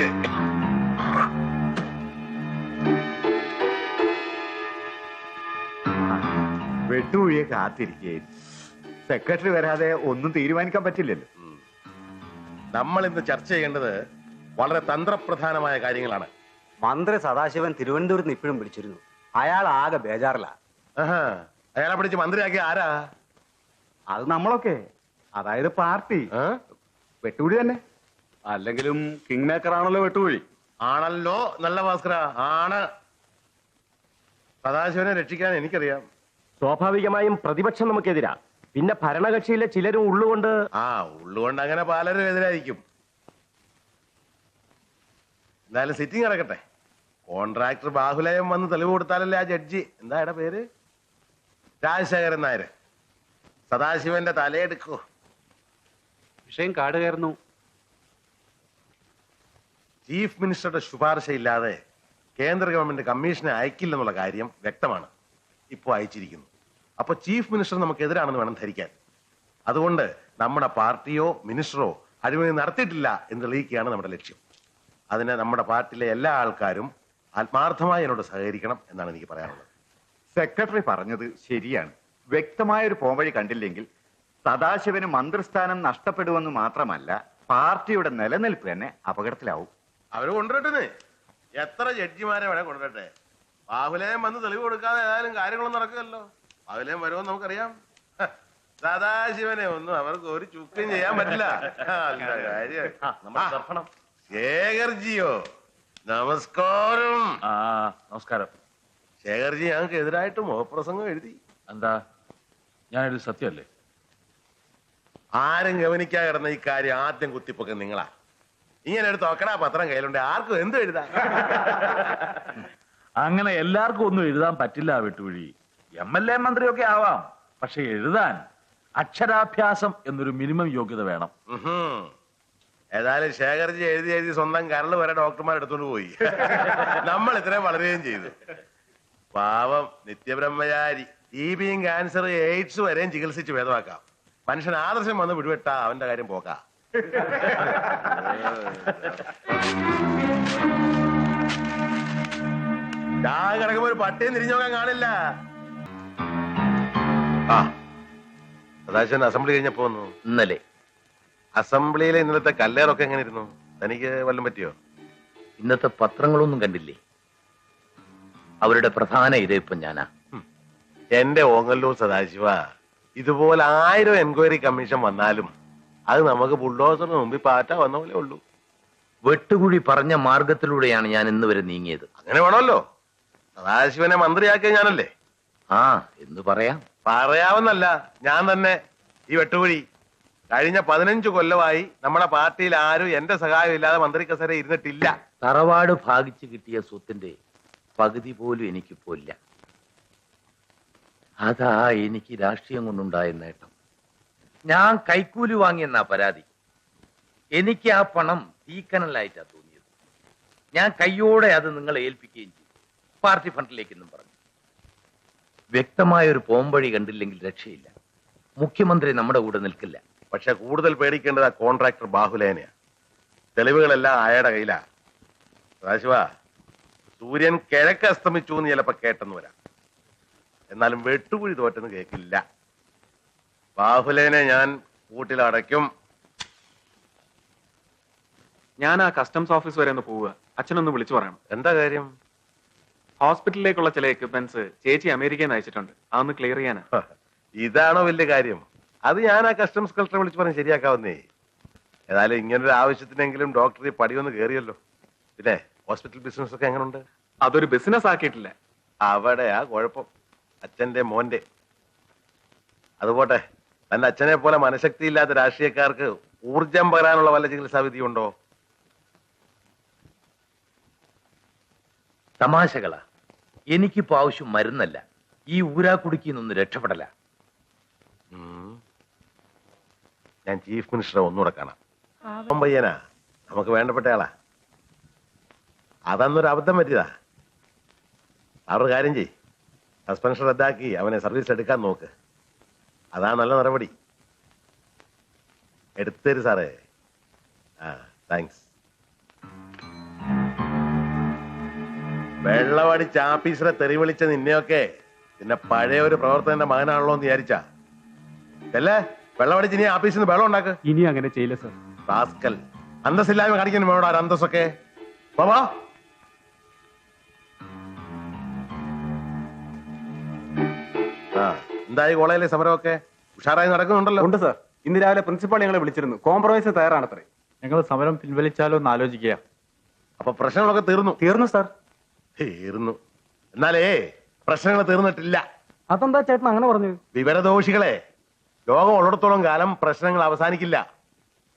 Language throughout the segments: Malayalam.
നിനക്ക്. വെട്ടുകുഴിയെ കാത്തിരിക്കുകയായിരുന്നു. സെക്രട്ടറി വരാതെ ഒന്നും തീരുമാനിക്കാൻ പറ്റില്ലല്ലോ. നമ്മൾ ഇന്ന് ചർച്ച ചെയ്യേണ്ടത് വളരെ തന്ത്രപ്രധാനമായ കാര്യങ്ങളാണ്. മന്ത്രി സദാശിവൻ തിരുവനന്തപുരത്ത് നിന്ന് ഇപ്പോഴും വിളിച്ചിരുന്നു. അയാൾ ആകെ ബേജാറില്ല. അയാളെ പിടിച്ച് മന്ത്രിയാക്കി ആരാ? അത് നമ്മളൊക്കെ, അതായത് പാർട്ടി. വെട്ടുകുഴി തന്നെ. അല്ലെങ്കിലും കിങ് മേക്കർ ആണല്ലോ വെട്ടുകുഴി. ആണല്ലോ. നല്ല ഭാസ്കര ആണ്. സദാശിവനെ രക്ഷിക്കാൻ എനിക്കറിയാം. സ്വാഭാവികമായും പ്രതിപക്ഷം നമുക്കെതിരാ. പിന്നെ ഭരണകക്ഷിയിലെ ചിലരും ഉള്ളുകൊണ്ട് ഉള്ളുകൊണ്ട് അങ്ങനെ പലരും എതിരായിരിക്കും. എന്തായാലും സിറ്റിംഗ് നടക്കട്ടെ. കോൺട്രാക്ടർ ബാഹുലയം വന്ന് തെളിവ് കൊടുത്താലല്ലേ ആ ജഡ്ജി, എന്താ എയുടെ പേര്, രാജശേഖരൻ നായർ, സദാശിവന്റെ തലയെടുക്കൂ. വിഷയം കാട് കയറുന്നു. ചീഫ് മിനിസ്റ്ററുടെ ശുപാർശയില്ലാതെ കേന്ദ്ര ഗവൺമെന്റ് കമ്മീഷനെ അയക്കില്ലെന്നുള്ള കാര്യം വ്യക്തമാണ്. ഇപ്പോൾ അയച്ചിരിക്കുന്നു. അപ്പൊ ചീഫ് മിനിസ്റ്റർ നമുക്കെതിരാണെന്ന് വേണം ധരിക്കാൻ. അതുകൊണ്ട് നമ്മുടെ പാർട്ടിയോ മിനിസ്റ്ററോ അഴിമതി നടത്തിയിട്ടില്ല എന്ന് തെളിയിക്കുകയാണ് നമ്മുടെ ലക്ഷ്യം. അതിന് നമ്മുടെ പാർട്ടിയിലെ എല്ലാ ആൾക്കാരും ആത്മാർത്ഥമായി എന്നോട് സഹകരിക്കണം എന്നാണ് എനിക്ക് പറയാനുള്ളത്. സെക്രട്ടറി പറഞ്ഞത് ശരിയാണ്. വ്യക്തമായൊരു പോംവഴി കണ്ടില്ലെങ്കിൽ സദാശിവന് മന്ത്രിസ്ഥാനം നഷ്ടപ്പെടുമെന്ന് മാത്രമല്ല, പാർട്ടിയുടെ നിലനിൽപ്പ് തന്നെ അപകടത്തിലാവും. അവര് കൊണ്ടുവരട്ടെ, എത്ര ജഡ്ജിമാരെ വേണേ കൊണ്ടുവരട്ടെ. ബാഹുലയം വന്ന് തെളിവ് കൊടുക്കാതെ ഏതായാലും കാര്യങ്ങളൊന്നും നടക്കുമല്ലോ. ബാഹുലയം വരുമെന്ന് നമുക്കറിയാം. സദാശിവനെ ഒന്നും അവർക്ക് ഒരു ചുക്കും ചെയ്യാൻ പറ്റില്ല. കാര്യം ശേഖർജിയോ, നമസ്കാരം. നമസ്കാരം. ശേഖർജി ഞങ്ങൾക്ക് എതിരായിട്ട് മുഖപ്രസംഗം എഴുതി. എന്താ, ഞാനൊരു സത്യമല്ലേ? ആരും ഗവനിക്കാതെ കിടന്ന ഈ കാര്യം ആദ്യം കുത്തിപ്പൊക്കെ നിങ്ങളാ. ഇങ്ങനെ എടുത്ത് നോക്കടാ, പത്രം കയ്യിലുണ്ട്, ആർക്കും എന്തും എഴുതാ. അങ്ങനെ എല്ലാവർക്കും ഒന്നും എഴുതാൻ പറ്റില്ല വെട്ടുവഴി. MLA മന്ത്രിയൊക്കെ ആവാം, പക്ഷെ എഴുതാൻ അക്ഷരാഭ്യാസം എന്നൊരു മിനിമം യോഗ്യത വേണം. ഏതായാലും ശേഖർജി എഴുതി എഴുതി സ്വന്തം കരള് വരെ ഡോക്ടർമാർ എടുത്തോണ്ട് പോയി. നമ്മൾ ഇത്രയും വളരുകയും ചെയ്തു. പാവം നിത്യബ്രഹ്മചാരി. TBയും ക്യാൻസർ എയ്ഡ്സ് വരെയും ചികിത്സിച്ച് ഭേദമാക്കാം. മനുഷ്യൻ ആദർശം വന്ന് വിടുവിട്ടാ അവന്റെ കാര്യം പോക്കാ. കിടക്കുമ്പോ ഒരു പട്ടിയും തിരിഞ്ഞു നോക്കാൻ കാണില്ല. സദാശിവൻ അസംബ്ലി കഴിഞ്ഞപ്പോ വന്നു. ഇന്നലെ അസംബ്ലിയിലെ ഇന്നലത്തെ കല്ലേറൊക്കെ എങ്ങനെ ഇരുന്നു? തനിക്ക് വല്ലതും പറ്റിയോ? ഇന്നത്തെ പത്രങ്ങളൊന്നും കണ്ടില്ലേ? അവരുടെ പ്രധാന ഇരയിപ്പം ഞാനാ. എന്റെ ഓങ്ങല്ലൂർ സദാശിവ, ഇതുപോലെ 1000 എൻക്വയറി കമ്മീഷൻ വന്നാലും അത് നമുക്ക് ബുൾഡോസറിന് മുമ്പിൽ പാറ്റ വന്ന പോലെ ഉള്ളൂ. വെട്ടുകുഴി പറഞ്ഞ മാർഗത്തിലൂടെയാണ് ഞാൻ ഇന്ന് വരെ നീങ്ങിയത്. അങ്ങനെ വേണമല്ലോ. സദാശിവനെ മന്ത്രിയാക്കിയ ഞാനല്ലേ? എന്ന് പറയാം. പറയാമെന്നല്ല, ഞാൻ തന്നെ. ഈ വെട്ടുകുഴി കഴിഞ്ഞ 15 കൊല്ലമായി നമ്മുടെ പാർട്ടിയിൽ ആരും എന്റെ സഹായം ഇല്ലാതെ മന്ത്രി കസേര ഇരുന്നിട്ടില്ല. തറവാട് ഭാഗിച്ചു കിട്ടിയ സ്വത്തിന്റെ പകുതി പോലും എനിക്കിപ്പോ ഇല്ല. അതാ എനിക്ക് രാഷ്ട്രീയം കൊണ്ടുണ്ടായ നേട്ടം. ഞാൻ കൈക്കൂലി വാങ്ങിയെന്നാ പരാതി. എനിക്ക് ആ പണം തീക്കനലായിട്ടാ തോന്നിയത്. ഞാൻ കയ്യോടെ അത് നിങ്ങളെ ഏൽപ്പിക്കുകയും ചെയ്തു, പാർട്ടി ഫണ്ടിലേക്കെന്നും പറഞ്ഞു. വ്യക്തമായൊരു പോംവഴി കണ്ടില്ലെങ്കിൽ രക്ഷയില്ല. മുഖ്യമന്ത്രി നമ്മുടെ കൂടെ നിൽക്കില്ല. പക്ഷെ കൂടുതൽ പേടിക്കേണ്ടത് ആ കോൺട്രാക്ടർ ബാഹുലേനെയാ. തെളിവുകളെല്ലാം അയാളുടെ കയ്യിലാ. സദാശിവ, സൂര്യൻ കിഴക്ക് അസ്തമിച്ചു എന്ന് ചിലപ്പോ കേട്ടെന്ന് വരാം, എന്നാലും വെട്ടുകുഴി തോറ്റെന്ന് കേൾക്കില്ല. ബാഹുലേനെ ഞാൻ കൂട്ടിലടയ്ക്കും. ഞാൻ ആ കസ്റ്റംസ് ഓഫീസ് വരെ ഒന്ന് പോവുക. അച്ഛനൊന്ന് വിളിച്ചു പറയണം. എന്താ കാര്യം? ഹോസ്പിറ്റലിലേക്കുള്ള ചില എക്യുപ്മെന്റ്സ് ചേച്ചി അമേരിക്കയിൽ നിന്ന് അയച്ചിട്ടുണ്ട്. അതൊന്ന് ക്ലിയർ ചെയ്യാനാ. ഇതാണോ വലിയ കാര്യം? അത് ഞാൻ ആ കസ്റ്റംസ് കളക്ടറെ വിളിച്ച് പറഞ്ഞ് ശരിയാക്കാവുന്നേ. ഏതായാലും ഇങ്ങനൊരു ആവശ്യത്തിനെങ്കിലും ഡോക്ടർ ഈ പടിയൊന്ന് കയറിയല്ലോ. പിന്നെ ഹോസ്പിറ്റൽ ബിസിനസ് ഒക്കെ എങ്ങനെയുണ്ട്? അതൊരു ബിസിനസ് ആക്കിയിട്ടില്ല. അവിടെയാ കുഴപ്പം, അച്ഛന്റെ മോന്റെ. അതുപോട്ടെ, തന്റെ അച്ഛനെ പോലെ മനഃശക്തി ഇല്ലാത്ത രാഷ്ട്രീയക്കാർക്ക് ഊർജം പകരാനുള്ള വല്ല ചികിത്സാവിധി ഉണ്ടോ? തമാശകളാ. എനിക്കിപ്പോ ആവശ്യം മരുന്നല്ല, ഈ ഊരാക്കുടുക്കിന്നൊന്ന് രക്ഷപ്പെടല. ഞാൻ ചീഫ് മിനിസ്റ്ററെ ഒന്നുകൂടെ കാണാം. പയ്യനാ, നമുക്ക് വേണ്ടപ്പെട്ടയാളാ. അതന്നൊരു അബദ്ധം പറ്റിയതാ. അവരുടെ കാര്യം ചെയ്, സസ്പെൻഷൻ റദ്ദാക്കി അവനെ സർവീസ് എടുക്കാൻ നോക്ക്. അതാ നല്ല നടപടി. എടുത്തരും സാറേ. താങ്ക്സ്. വെള്ളമടിച്ച് ആഫീസറെ തെറി വിളിച്ച നിന്നെയൊക്കെ പിന്നെ പഴയ ഒരു പ്രവർത്തകന്റെ മകനാണല്ലോ എന്ന് വിചാരിച്ചാ അല്ലേ? വെള്ളമടിച്ച് ഇനി ആഫീസിൽ നിന്ന് വെള്ളം ഉണ്ടാക്ക്. ഇനി അങ്ങനെ ചെയ്യില്ല സർ. റാസ്കൽ, അന്തസ്സില്ലായ്മ കാണിക്കുന്നു വേണോ ആ അന്തസ്സൊക്കെ. ബാബാ ആ, എന്തായി കോളേജിലെ സമരമൊക്കെ ഉഷാറായി നടക്കുന്നുണ്ടല്ലോ? ഉണ്ട് സർ. ഇന്ന് രാവിലെ പ്രിൻസിപ്പാൾ ഞങ്ങളെ വിളിച്ചിരുന്നു. കോംപ്രമൈസ് തയ്യാറാണത്രേ. ഞങ്ങൾ സമരം പിൻവലിച്ചാലോ എന്ന് ആലോചിക്കുക. അപ്പൊ പ്രശ്നങ്ങളൊക്കെ തീർന്നു? തീർന്നു സർ. തീർന്നു. എന്നാലേ പ്രശ്നങ്ങൾ തീർന്നിട്ടില്ല. അതെന്താ ചേട്ടൻ അങ്ങനെ പറഞ്ഞു? വിവരദോഷികളെ, ലോകം ഉള്ളിടത്തോളം കാലം പ്രശ്നങ്ങൾ അവസാനിക്കില്ല.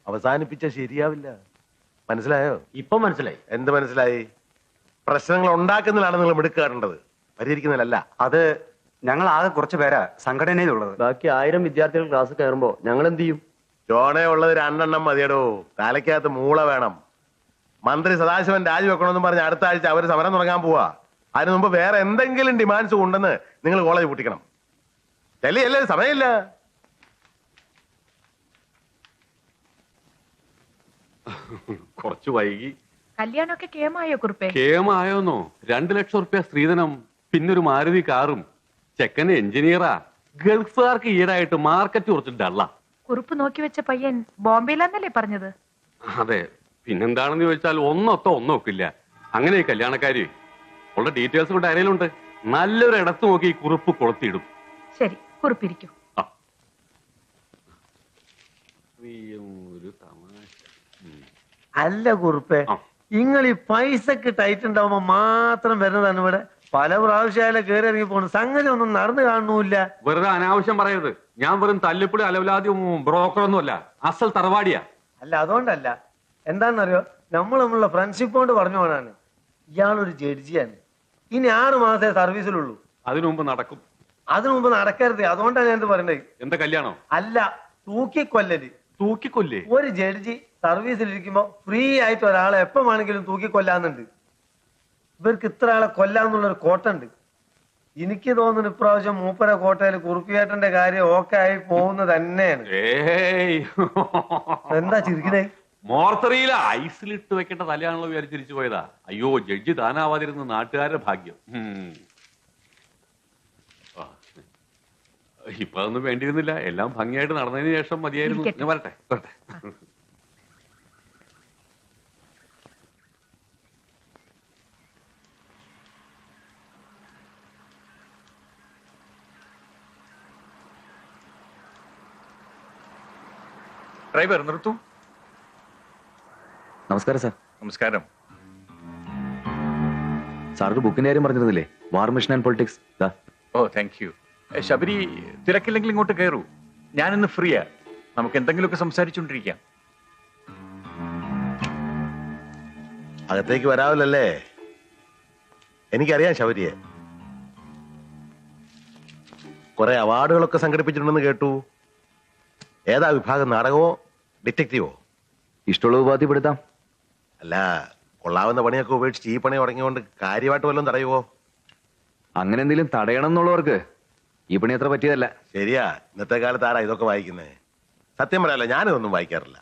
അവസാനിപ്പിച്ച ശരിയാവില്ല. മനസ്സിലായോ? ഇപ്പൊ മനസ്സിലായി. എന്ത് മനസ്സിലായി? പ്രശ്നങ്ങൾ ഉണ്ടാക്കുന്നതിലാണ് നിങ്ങൾ മിടുക്കാറേണ്ടത്, പരിഹരിക്കുന്നതിലല്ല. അത് ഞങ്ങൾ ആകെ കുറച്ച് പേരാ സംഘടനയിലുള്ളത്. ബാക്കി 1000 വിദ്യാർത്ഥികൾ ക്ലാസ് കയറുമ്പോ ഞങ്ങൾ എന്ത് ചെയ്യും? ജോണേ ഉള്ളത് 2 എണ്ണം മതിയടോ. തലയ്ക്കകത്ത് മൂള വേണം. മന്ത്രി സദാശിവൻ രാജിവെക്കണമെന്ന് പറഞ്ഞ് അടുത്ത ആഴ്ച അവർ സമരം തുടങ്ങാൻ പോവാ. അതിനു മുമ്പ് വേറെ എന്തെങ്കിലും ഡിമാൻഡ്സ് ഉണ്ടെന്ന് നിങ്ങൾ കോളേജ് പൂട്ടിക്കണം. അല്ലേ? സമയമില്ല. കുറച്ചു വൈകി. കല്യാണമൊക്കെ കേമായോ കുറുപ്പേ? കേമായോന്നോ? 2 ലക്ഷം റുപ്യ സ്ത്രീധനം, പിന്നൊരു മാരുതി കാറും. ചെക്കൻ എഞ്ചിനീയറാ. ഗൾഫുകാർക്ക് ഈടായിട്ട് മാർക്കറ്റ് കുറച്ച് ഡള്ള. കുറുപ്പ് നോക്കി വെച്ച പയ്യൻ ബോംബെയിലാന്നല്ലേ പറഞ്ഞത്? അതെ, പിന്നെന്താണെന്ന് ചോദിച്ചാൽ ഒന്നൊക്കില്ല. അങ്ങനെ കല്യാണക്കാരി ഉള്ള ഡീറ്റെയിൽസ് കൂടെ അരയിലുണ്ട്. നല്ലൊരു ഇടത്ത് നോക്കി ഈ കുറിപ്പ് കൊളുത്തിയിടും. ശരി, കുറിപ്പിരിക്കും. ഒരു തമാശ. അല്ല കുറുപ്പേ, നിങ്ങൾ ഈ പൈസക്ക് ടൈറ്റ് ഉണ്ടാവുമ്പോ മാത്രം വരുന്നതാണ് ഇവിടെ. പല പ്രാവശ്യം കയറി ഇറങ്ങി പോണു. സംഗതി ഒന്നും നടന്നു കാണുന്നില്ല. വെറുതെ അനാവശ്യം പറയരുത്. ഞാൻ വെറും തല്ലിപ്പൊടി അലവലാതി ബ്രോക്കറൊന്നും അല്ല, അസൽ തറവാടിയാ. അല്ല, അതുകൊണ്ടല്ല. എന്താണെന്നറിയോ, നമ്മളുള്ള ഫ്രണ്ട്ഷിപ്പ് കൊണ്ട് പറഞ്ഞു പോണാണ്. ഇയാളൊരു ജഡ്ജിയാണ്. ഇനി 6 മാസേ സർവീസിലുള്ളൂ. അതിനു മുമ്പ് നടക്കും. അതിനു മുമ്പ് നടക്കരുത്. അതുകൊണ്ടാണ് ഞാൻ പറയണ്ടത്. എന്താ കല്യാണം? അല്ല, തൂക്കിക്കൊല്ലല്. തൂക്കിക്കൊല്ലേ? ഒരു ജഡ്ജി സർവീസിലിരിക്കുമ്പോ ഫ്രീ ആയിട്ട് ഒരാളെ എപ്പോ വേണമെങ്കിലും തൂക്കിക്കൊല്ലാന്നുണ്ട്. ഇവർക്ക് ഇത്ര ആളെ കൊല്ലാന്നുള്ളൊരു കോട്ടുണ്ട്. എനിക്ക് തോന്നുന്നു ഇപ്രാവശ്യം മൂപ്പര കോട്ടയിൽ കുറുപ്പിയേട്ടന്റെ കാര്യം ഓക്കെ ആയി പോകുന്നത് തന്നെയാണ്. എന്താ ചിരിക്കണേ? മോർത്തറിയിൽ ഐസിലിട്ട് വെക്കേണ്ട തലയാണല്ലോ വിചാരിച്ചിരിച്ചു പോയതാ. അയ്യോ, ജഡ്ജി താനാവാതിരുന്ന നാട്ടുകാരുടെ ഭാഗ്യം. ഇപ്പൊ അതൊന്നും വേണ്ടിയിരുന്നില്ല. എല്ലാം ഭംഗിയായിട്ട് നടന്നതിന് ശേഷം മതിയായിരുന്നു. ഞാൻ വരട്ടെ. ഡ്രൈവർ നിർത്തൂ. നമസ്കാരം സാർ. നമസ്കാരം. സാർക്ക് ബുക്കിന്റെ കാര്യം പറഞ്ഞിരുന്നില്ലേ? War mission and politics. Oh, thank you. Sabari, തിരക്കില്ലെങ്കിൽ ഇങ്ങോട്ട് കയറൂ. ഞാനിന്ന് ഫ്രീയാ. നമുക്ക് എന്തെങ്കിലുമൊക്കെ സംസാരിച്ചുകൊണ്ടിരിക്കാം. അകത്തേക്ക് വരാവില്ലല്ലേ? എനിക്കറിയാം ശബരിയെ. കുറെ അവാർഡുകളൊക്കെ സംഘടിപ്പിച്ചിട്ടുണ്ടെന്ന് കേട്ടു. ഏതാ വിഭാഗം? നാടകമോ ഡിറ്റക്റ്റീവോ? ഇഷ്ടമുള്ള ഉപാധിപ്പെടുത്താം. അല്ല, കൊള്ളാവുന്ന പണിയൊക്കെ ഉപേക്ഷിച്ച് ഈ പണി തുടങ്ങിയോണ്ട് കാര്യമായിട്ട് വല്ലതും തടയുവോ? അങ്ങനെ എന്തെങ്കിലും തടയണം എന്നുള്ളവർക്ക് ഈ പണി അത്ര പറ്റിയതല്ല. ശരിയാ. ഇന്നത്തെ കാലത്ത് ആരാ ഇതൊക്കെ വായിക്കുന്നേ? സത്യം പറയാലോ, ഞാനിതൊന്നും വായിക്കാറില്ല.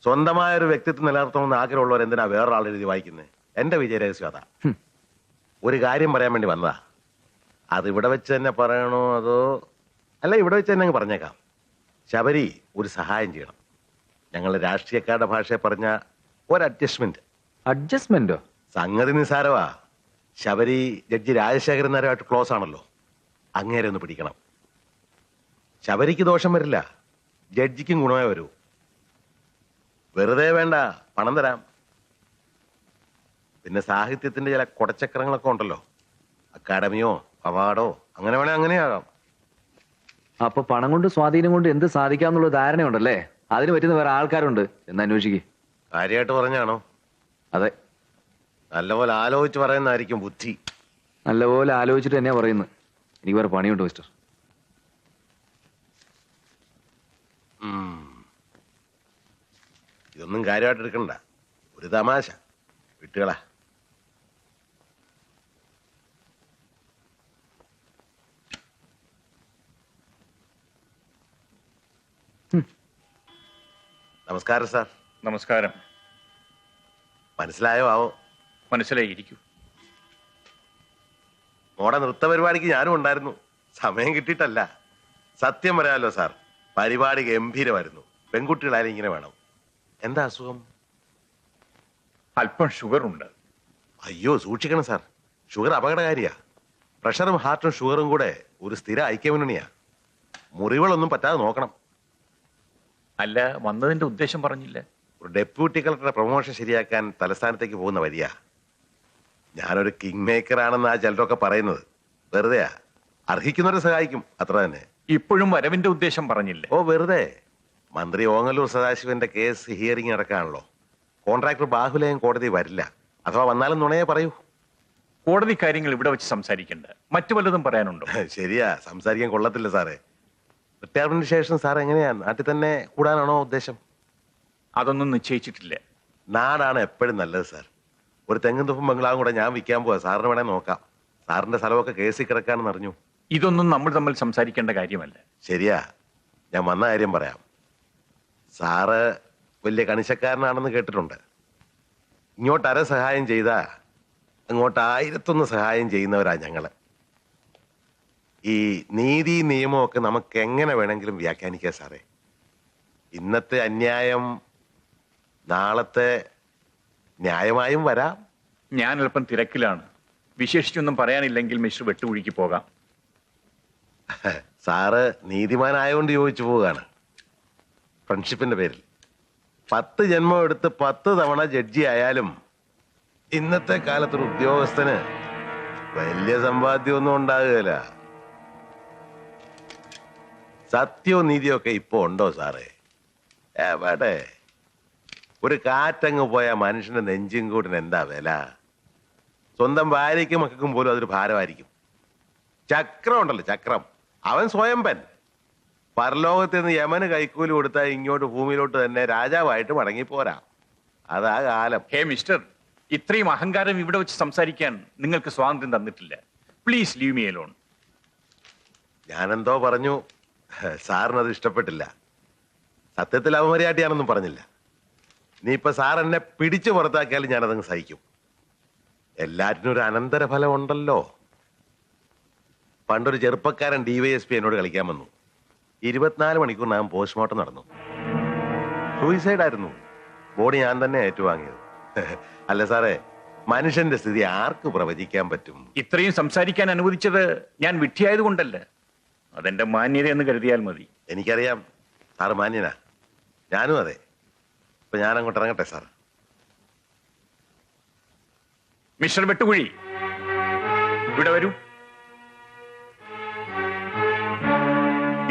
സ്വന്തമായ ഒരു വ്യക്തിത്വം നിലനിർത്തണമെന്ന് ആഗ്രഹമുള്ളവർ എന്തിനാ വേറൊരാൾ എഴുതി വായിക്കുന്നത്? എന്റെ വിജയരഹസ്യം അതാ. ഒരു കാര്യം പറയാൻ വേണ്ടി വന്നതാ. അത് ഇവിടെ വെച്ച് തന്നെ പറയണോ അതോ? അല്ല, ഇവിടെ വെച്ച് തന്നെ അങ്ങ് പറഞ്ഞേക്കാം. ശബരി, ഒരു സഹായം ചെയ്യണം. ഞങ്ങൾ രാഷ്ട്രീയക്കാരുടെ ഭാഷയെ പറഞ്ഞ ഒരു അഡ്ജസ്റ്റ്മെന്റ്. അഡ്ജസ്റ്റ്മെന്റോ? സംഗതി നിസാരവാ. ശബരി ജഡ്ജി രാജശേഖരൻ നായരുമായിട്ട് ക്ലോസ് ആണല്ലോ. അങ്ങേരെ ഒന്ന് പിടിക്കണം. ശബരിക്ക് ദോഷം വരില്ല, ജഡ്ജിക്കും ഗുണമേ വരൂ. വെറുതെ വേണ്ട, പണം തരാം. പിന്നെ സാഹിത്യത്തിന്റെ ചില കൊടച്ചക്രങ്ങളൊക്കെ ഉണ്ടല്ലോ, അക്കാഡമിയോ അവാർഡോ, അങ്ങനെ വേണേ അങ്ങനെയാകാം. അപ്പൊ പണം കൊണ്ട് സ്വാധീനം കൊണ്ട് എന്ത് സാധിക്കാന്നുള്ള ധാരണയുണ്ടല്ലേ? അതിന് പറ്റുന്ന വേറെ ആൾക്കാരുണ്ട് എന്ന് അന്വേഷിക്കേ. കാര്യമായിട്ട് പറഞ്ഞാണോ? അതെ. നല്ലപോലെ ആലോചിച്ച് പറയുന്നതായിരിക്കും ബുദ്ധി. നല്ലപോലെ ആലോചിച്ചിട്ട് തന്നെയാ പറയുന്നത്. എനിക്ക് വേറെ പണിയുണ്ട് മിസ്റ്റർ. ഇതൊന്നും കാര്യമായിട്ട് എടുക്കണ്ട, ഒരു തമാശ. വിട്ടുകളാ. നമസ്കാരം സാർ. നമസ്കാരം. മനസ്സിലായോ ആവോ? മനസ്സിലായിരിക്കൂ. മോടെ നൃത്ത പരിപാടിക്ക് ഞാനും ഉണ്ടായിരുന്നു. സമയം കിട്ടിയിട്ടല്ല. സത്യം പറയാമല്ലോ സാർ, പരിപാടി ഗംഭീരമായിരുന്നു. പെൺകുട്ടികളായാലും ഇങ്ങനെ വേണം. എന്താ അസുഖം? അല്പം ഷുഗർ ഉണ്ട്. അയ്യോ സൂക്ഷിക്കണം സാർ, ഷുഗർ അപകടകാരിയാ. പ്രഷറും ഹാർട്ടും ഷുഗറും കൂടെ ഒരു സ്ഥിര ഐക്യമുന്നണിയാ. മുറിവുകളൊന്നും പറ്റാതെ നോക്കണം. അല്ല, വന്നതിന്റെ ഉദ്ദേശം പറഞ്ഞില്ല. ഒരു ഡെപ്യൂട്ടി കളക്ടറുടെ പ്രൊമോഷൻ ശരിയാക്കാൻ തലസ്ഥാനത്തേക്ക് പോകുന്ന വരിക. ഞാനൊരു കിങ് മേക്കർ ആണെന്നാ ചിലരൊക്കെ പറയുന്നത്. വെറുതെയാ. അർഹിക്കുന്നവരെ സഹായിക്കും, അത്ര തന്നെ. ഇപ്പോഴും വരവിന്റെ ഉദ്ദേശം പറഞ്ഞില്ല. ഓ വെറുതെ. മന്ത്രി ഓങ്ങല്ലൂർ സദാശിവന്റെ കേസ് ഹിയറിംഗ് നടക്കാണല്ലോ. കോൺട്രാക്ടർ ബാഹുലയം കോടതി വരില്ല. അഥവാ വന്നാലും നുണയെ പറയൂ. കോടതി കാര്യങ്ങൾ ഇവിടെ വെച്ച് സംസാരിക്കണ്ട. മറ്റു വല്ലതും പറയാനുണ്ടോ? ശരിയാ, സംസാരിക്കാൻ കൊള്ളത്തില്ല സാറേ. റിട്ടയർമെന്റിന് ശേഷം സാർ എങ്ങനെയാ, നാട്ടിൽ തന്നെ കൂടാനാണോ ഉദ്ദേശം? അതൊന്നും നിശ്ചയിച്ചിട്ടില്ല. നാടാണ് എപ്പോഴും നല്ലത് സാർ. ഒരു തെങ്ങും തുപ്പും ബംഗ്ലാവും കൂടെ ഞാൻ വിൽക്കാൻ പോവാ. സാറിന് വേണേ നോക്കാം. സാറിന്റെ സ്ഥലമൊക്കെ കേസിൽ കിടക്കാണെന്ന് അറിഞ്ഞു. ഇതൊന്നും നമ്മൾ തമ്മിൽ സംസാരിക്കേണ്ട കാര്യമല്ല. ശരിയാ, ഞാൻ വന്ന കാര്യം പറയാം. സാറ് വലിയ കണിശക്കാരനാണെന്ന് കേട്ടിട്ടുണ്ട്. ഇങ്ങോട്ട് അര സഹായം ചെയ്താ അങ്ങോട്ട് 1001 സഹായം ചെയ്യുന്നവരാ ഞങ്ങള്. ഈ നീതി നിയമമൊക്കെ നമുക്ക് എങ്ങനെ വേണമെങ്കിലും വ്യാഖ്യാനിക്കാം സാറേ. ഇന്നത്തെ അന്യായം നാളത്തെ ന്യായമായും വരാം. ഞാൻ അല്പം തിരക്കിലാണ്. വിശേഷിച്ചൊന്നും പറയാനില്ലെങ്കിൽ മിസ്റ്റർ വെട്ടുകുഴിക്ക് പോകാം. സാറ് നീതിമാനായോണ്ട് ചോദിച്ചു പോവുകയാണ്. ഫ്രണ്ട്ഷിപ്പിന്റെ പേരിൽ 10 ജന്മം എടുത്ത് 10 തവണ ജഡ്ജി ആയാലും ഇന്നത്തെ കാലത്തൊരു ഉദ്യോഗസ്ഥന് വലിയ സമ്പാദ്യമൊന്നും ഉണ്ടാകുകയില്ല. സത്യവും നീതിയും ഒക്കെ ഇപ്പൊ ഉണ്ടോ സാറേ? എവിടെ? ഒരു കാറ്റങ്ങ് പോയ മനുഷ്യന്റെ നെഞ്ചും കൂടിന് എന്താ വില? സ്വന്തം ഭാര്യയ്ക്കും മക്കൾക്കും പോലും അതൊരു ഭാരമായിരിക്കും. ചക്രം ഉണ്ടല്ലോ, ചക്രം, അവൻ സ്വയംപൻ. പരലോകത്ത് നിന്ന് യമന് കൈക്കൂലി കൊടുത്താൽ ഇങ്ങോട്ട് ഭൂമിയിലോട്ട് തന്നെ രാജാവായിട്ട് മടങ്ങിപ്പോരാ. അതാ കാലം. ഹേ മിസ്റ്റർ, ഇത്രയും അഹങ്കാരം ഇവിടെ വെച്ച് സംസാരിക്കാൻ നിങ്ങൾക്ക് സ്വാതന്ത്ര്യം തന്നിട്ടില്ല. Please leave me alone. ഞാനെന്തോ പറഞ്ഞു, സാറിനത് ഇഷ്ടപ്പെട്ടില്ല. സത്യത്തിൽ അവമര്യാദയാണെന്നും പറഞ്ഞില്ല. നീ ഇപ്പൊ സാർ എന്നെ പിടിച്ചു പുറത്താക്കിയാലും ഞാനതങ്ങ് സഹിക്കും. എല്ലാറ്റിനും ഒരു അനന്തരഫലം ഉണ്ടല്ലോ. പണ്ടൊരു ചെറുപ്പക്കാരൻ DYSP എന്നോട് കളിക്കാൻ വന്നു. 24 മണിക്കൂറിനകം പോസ്റ്റ്മോർട്ടം നടന്നു. സൂയിസൈഡ് ആയിരുന്നു. ബോഡി ഞാൻ തന്നെ ഏറ്റുവാങ്ങിയത്. അല്ല സാറേ, മനുഷ്യന്റെ സ്ഥിതി ആർക്ക് പ്രവചിക്കാൻ പറ്റും? ഇത്രയും സംസാരിക്കാൻ അനുവദിച്ചത് ഞാൻ വിഡ്ഢിയായത് കൊണ്ടല്ല. അതെന്റെ മാന്യത എന്ന് കരുതിയാൽ മതി. എനിക്കറിയാം സാറ് മാന്യനാ, ഞാനും അതെ. ഇപ്പൊ ഞാൻ അങ്ങോട്ട് ഇറങ്ങട്ടെ സാർ. മിസ്റ്റർ വെട്ടുകുഴി, ഇവിടെ വരൂ.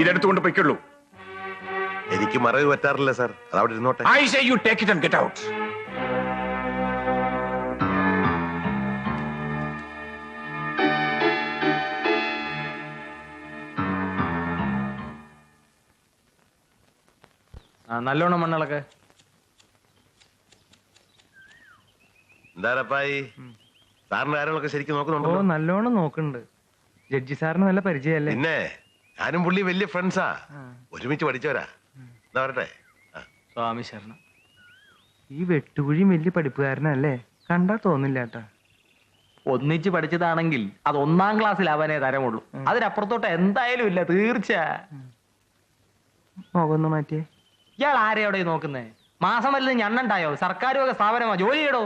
ഇതെടുത്തുകൊണ്ട് പൊയ്ക്കുള്ളൂ. എനിക്ക് മറവ് പറ്റാറില്ല സാർ, അതവിടെ ഇരുന്നോട്ടെ. I say you take it and get out. നല്ലോണം മണ്ണളൊക്കെ. എന്താപ്പായി, സാറിന്റെ കാര്യങ്ങളൊക്കെ ശരിക്കും നോക്കുന്നുണ്ടോ? നല്ലോണം നോക്കുന്നുണ്ട്. ജഡ്ജി സാറിന് നല്ല പരിചയമല്ലേ? പിന്നെ ഞാനും പുള്ളി വലിയ ഫ്രണ്ട്സാ, ഒരുമിച്ച് പഠിച്ചവരാ. എന്താ പറയട്ടെ? സ്വാമി ശരണം. ഈ വെട്ടുകുഴിയും വലിയ പഠിപ്പുകാരനല്ലേ? കണ്ടാ തോന്നില്ല കേട്ടാ. ഒന്നിച്ച് പഠിച്ചതാണെങ്കിൽ അത് 1-ാം ക്ലാസ്സിലാവാനേ തരമുള്ളൂ. അതിനപ്പുറത്തോട്ട് എന്തായാലും ഇല്ല, തീർച്ച. മുഖമൊന്ന് മാറ്റിയേ. ഇയാൾ ആരെയോടെ നോക്കുന്നേ? മാസം വല്ലതും ഞണ്ണണ്ടായോ? സർക്കാർ വക സ്ഥാപനമോ? ജോലി ചെയ്യടോ.